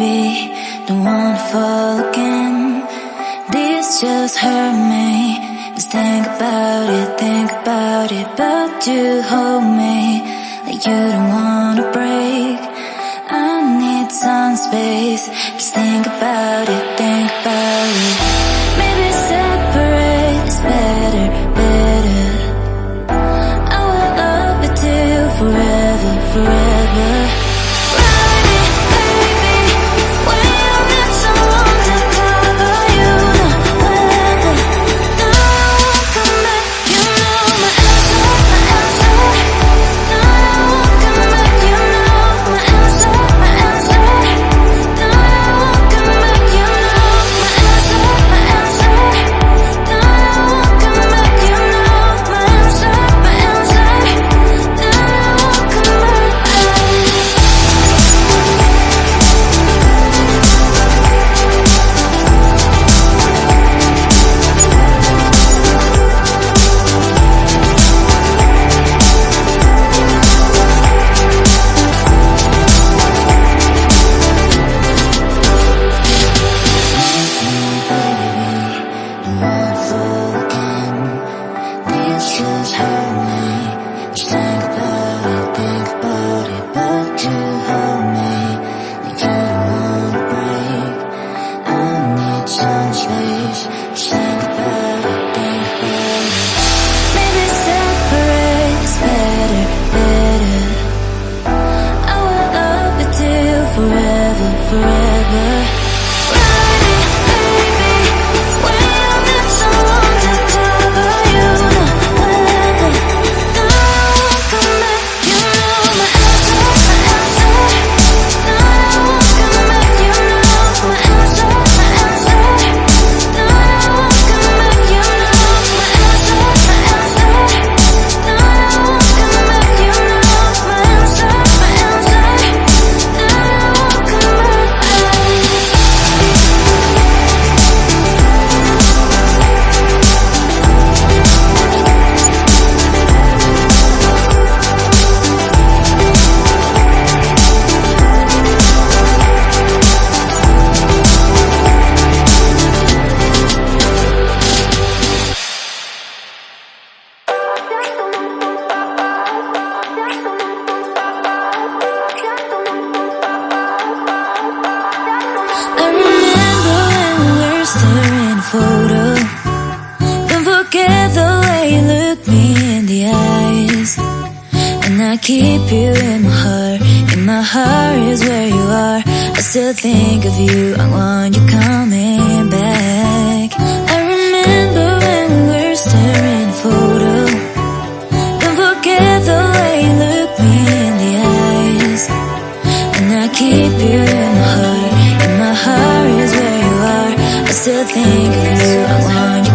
baby, don't wanna fall again. This just hurt me. Just think about it, but you hold me like you don't wanna break. I need some space. Just think about it, maybe separate is better, better. I will love you till forever, forever. Photo. Don't forget the way you look me in the eyes. And I keep you in my heart. In my heart is where you are. I still think of you, I want you coming back. I remember when we were staring photo. Don't forget the way you look me in the eyes. And I keep you in my heart. In my heart is where you are. I still think of you, I want you